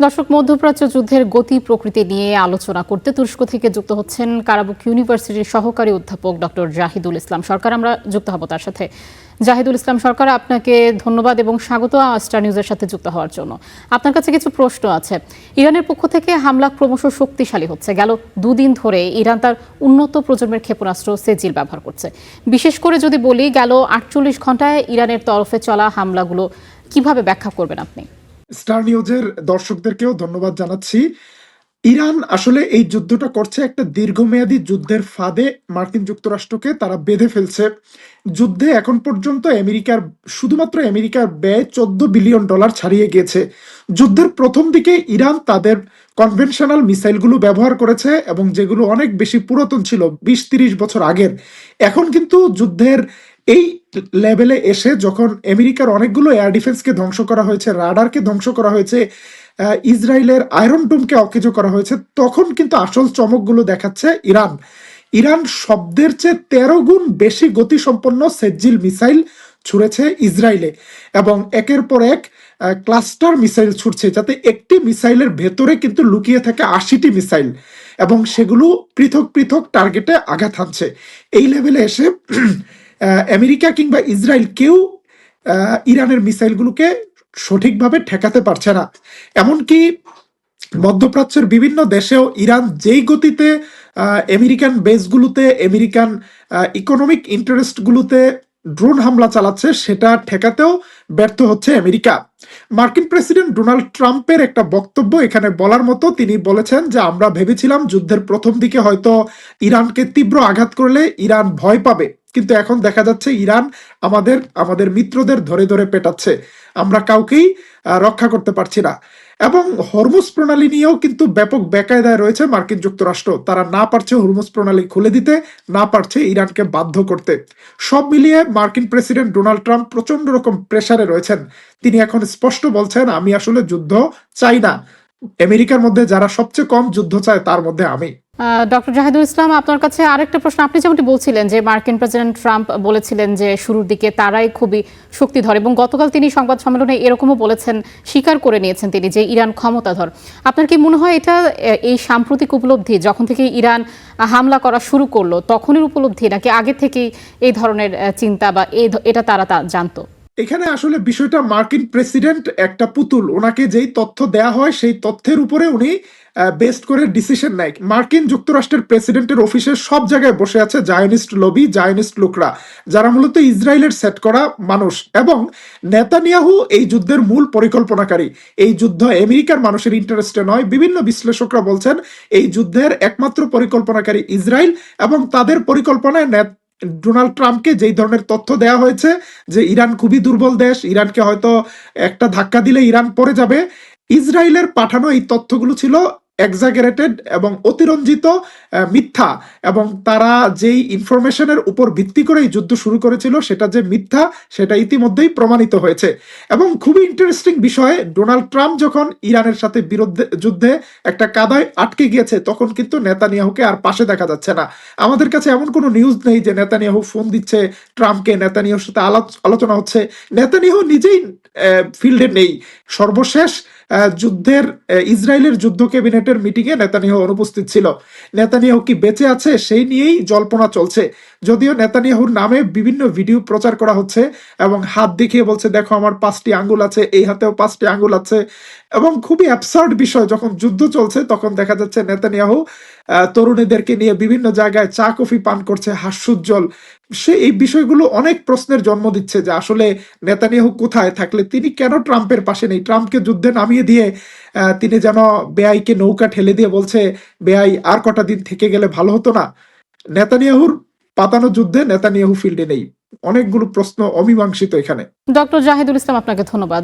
দর্শক, মধ্যপ্রাচ্য যুদ্ধের গতি প্রকৃতি নিয়ে আলোচনা করতে তুরস্ক থেকে যুক্ত হচ্ছেন কারাবুক ইউনিভার্সিটির সহকারী অধ্যাপক ডক্টর জাহিদুল ইসলাম সরকার। আমরা যুক্ত হব তার সাথে। জাহিদুল ইসলাম সরকার, আপনাকে ধন্যবাদ এবং স্বাগত স্টার নিউজের সাথে যুক্ত হওয়ার জন্য। আপনার কাছে কিছু প্রশ্ন আছে। ইরানের পক্ষ থেকে হামলা ক্রমশ শক্তিশালী হচ্ছে। গেল দুদিন ধরে ইরান তার উন্নত প্রজন্মের ক্ষেপণাস্ত্র সেজিল ব্যবহার করছে। বিশেষ করে যদি বলি, গেল 48 ঘন্টায় ইরানের তরফে চলা হামলাগুলো কিভাবে ব্যাখ্যা করবেন আপনি? স্টার নিউজের দর্শকদেরকেও ধন্যবাদ জানাচ্ছি। ইরান আসলে এই যুদ্ধটা করছে একটা দীর্ঘমেয়াদী যুদ্ধের ফাঁদে মার্কিন যুক্তরাষ্ট্রকে তারা বেঁধে ফেলছে। যুদ্ধে এখন পর্যন্ত শুধুমাত্র আমেরিকার ব্যয় $14 বিলিয়ন ছাড়িয়ে গিয়েছে। যুদ্ধের প্রথম দিকে ইরান তাদের কনভেনশনাল মিসাইলগুলো ব্যবহার করেছে এবং যেগুলো অনেক বেশি পুরাতন ছিল, 20-30 বছর আগের। এখন কিন্তু যুদ্ধের এই লেভেলে এসে যখন আমেরিকার অনেকগুলো এয়ার ডিফেন্সকে ধ্বংস করা হয়েছে, রাডারকে ধ্বংস করা হয়েছে, ইসরায়েলের আয়রন ডোমকে অকেজো করা হয়েছে, তখন কিন্তু আসল চমকগুলো দেখাচ্ছে ইরান। ইরান শব্দের চেয়ে 13 গুণ বেশি গতিসম্পন্ন সেজিল মিসাইল ছুড়েছে ইসরায়েলে এবং একের পর এক ক্লাস্টার মিসাইল ছুটছে, যাতে একটি মিসাইলের ভেতরে কিন্তু লুকিয়ে থাকে 80টি মিসাইল এবং সেগুলো পৃথক পৃথক টার্গেটে আঘাত হানছে। এই লেভেলে এসে আমেরিকা কিংবা ইসরায়েল কেউ ইরানের মিসাইলগুলোকে সঠিকভাবে ঠেকাতে পারছে না। এমনকি মধ্যপ্রাচ্যের বিভিন্ন দেশেও ইরান যেই গতিতে আমেরিকান বেসগুলোতে, আমেরিকান ইকোনমিক ইন্টারেস্টগুলোতে ড্রোন হামলা চালাচ্ছে, সেটা ঠেকাতেও ব্যর্থ হচ্ছে আমেরিকা। মার্কিন প্রেসিডেন্ট ডোনাল্ড ট্রাম্পের একটা বক্তব্য এখানে বলার মতো। তিনি বলেছেন যে আমরা ভেবেছিলাম যুদ্ধের প্রথম দিকে হয়তো ইরানকে তীব্র আঘাত করলে ইরান ভয় পাবে, কিন্তু এখন দেখা যাচ্ছে ইরান আমাদের মিত্রদের ধরে ধরে পেটাচ্ছে, আমরা কাউকেই রক্ষা করতে পারছি না। এবং হরমুজ প্রণালী নিয়েও কিন্তু ব্যাপক বেকায়দায় রয়েছে মার্কিন যুক্তরাষ্ট্র। তারা না পারছে হরমুজ প্রণালী খুলে দিতে, না পারছে ইরানকে বাধ্য করতে। সব মিলিয়ে মার্কিন প্রেসিডেন্ট ডোনাল্ড ট্রাম্প প্রচন্ড রকম প্রেসারে রয়েছেন। তিনি এখন স্পষ্ট বলছেন, আমি আসলে যুদ্ধ চাই না। আমেরিকার মধ্যে যারা সবচেয়ে কম যুদ্ধ চায় তার মধ্যে আমি। ডক্টর জাহিদুল ইসলাম, আপনার কাছে আরেকটা প্রশ্ন। আপনি যেমনটি বলছিলেন যে মার্কিন প্রেসিডেন্ট ট্রাম্প বলেছিলেন যে শুরুর দিকে তারাই খুবই শক্তিধর, এবং গতকাল তিনি সংবাদ সম্মেলনে এরকমও বলেছেন, স্বীকার করে নিয়েছেন তিনি যে ইরান ক্ষমতাধর। আপনার কি মনে হয় এটা এই সাম্প্রতিক উপলব্ধি, যখন থেকে ইরান হামলা করা শুরু করলো তখনের উপলব্ধি, নাকি আগে থেকেই এই ধরনের চিন্তা বা এটা তারা জানতো? এখানে আসলে বিষয়টা, মার্কিন প্রেসিডেন্ট একটা পুতুল, ওনাকে যেই তথ্য দেয়া হয় সেই তথ্যের উপরে উনি বেস্ট করে ডিসিশন নেয়। মার্কিন যুক্তরাষ্ট্রের প্রেসিডেন্টের অফিসের সব জায়গায় বসে আছে জায়নিস্ট লবি, জায়নিস্ট লোকরা, যারা মূলত ইসরায়েলের সেট করা মানুষ। এবং নেতানিয়াহু এই যুদ্ধের মূল পরিকল্পনাকারী। এই যুদ্ধ আমেরিকার মানুষের ইন্টারেস্টে নয়। বিভিন্ন বিশ্লেষকরা বলছেন এই যুদ্ধের একমাত্র পরিকল্পনাকারী ইসরায়েল, এবং তাদের পরিকল্পনায় ডোনাল্ড ট্রাম্পকে যেই ধরনের তথ্য দেওয়া হয়েছে যে ইরান খুবই দুর্বল দেশ, ইরানকে হয়তো একটা ধাক্কা দিলে ইরান পড়ে যাবে, ইসরায়েলের পাঠানো এই তথ্যগুলো ছিল এক্সাজারেটেড এবং অতিরঞ্জিত, মিথ্যা। এবং তারা যেই ইনফরমেশনের উপর ভিত্তি করে এই যুদ্ধ শুরু করেছিল সেটা যে মিথ্যা, সেটা ইতিমধ্যেই প্রমাণিত হয়েছে। এবং খুবই ইন্টারেস্টিং বিষয়, ডোনাল্ড ট্রাম্প যখন ইরানের সাথে যুদ্ধে একটা কাদায় আটকে গিয়েছে, তখন কিন্তু নেতানিয়াহুকে আর পাশে দেখা যাচ্ছে না। আমাদের কাছে এমন কোনো নিউজ নেই যে নেতানিয়াহু ফোন দিচ্ছে ট্রাম্পকে, নেতানিয়াহুর সাথে আলোচনা হচ্ছে। নেতানিয়াহু নিজেই ফিল্ডে নেই। সর্বশেষ যুদ্ধের ইসরায়েলের যুদ্ধ ক্যাবিনেটের মিটিংয়ে নেতানিয়াহু অনুপস্থিত ছিল। নেতানিয়াহু কি বেঁচে আছে সেই নিয়েই জল্পনা চলছে। যদিও নেতানিয়াহুর নামে বিভিন্ন ভিডিও প্রচার করা হচ্ছে এবং হাত দেখিয়ে বলছে, দেখো আমার 5টি আঙ্গুল আছে, এই হাতেও 5টি আঙ্গুল আছে। এবং খুবই অ্যাবসার্ড বিষয়, যখন যুদ্ধ চলছে তখন দেখা যাচ্ছে নেতানিয়াহু তরুণীদেরকে নিয়ে বিভিন্ন জায়গায় চা কফি পান করছে, হাস্যোজ্জ্বল। এই বিষয়গুলো অনেক প্রশ্নের জন্ম দিচ্ছে যে আসলে নেতানিয়াহু কোথায়, থাকলে তিনি কেন ট্রাম্পের পাশে নেই। ট্রাম্পকে যুদ্ধে নামিয়ে দিয়ে তিনি যেন বেআইকে নৌকা ঠেলে দিয়ে বলছে, বেআই আর কটা দিন থেকে গেলে ভালো হতো না। নেতানিয়াহুর পাতানো যুদ্ধে নেতানিয়াহু ফিল্ডে নেই। অনেকগুলো প্রশ্ন অমীমাংসিত এখানে। ডক্টর জাহিদুল ইসলাম, আপনাকে ধন্যবাদ।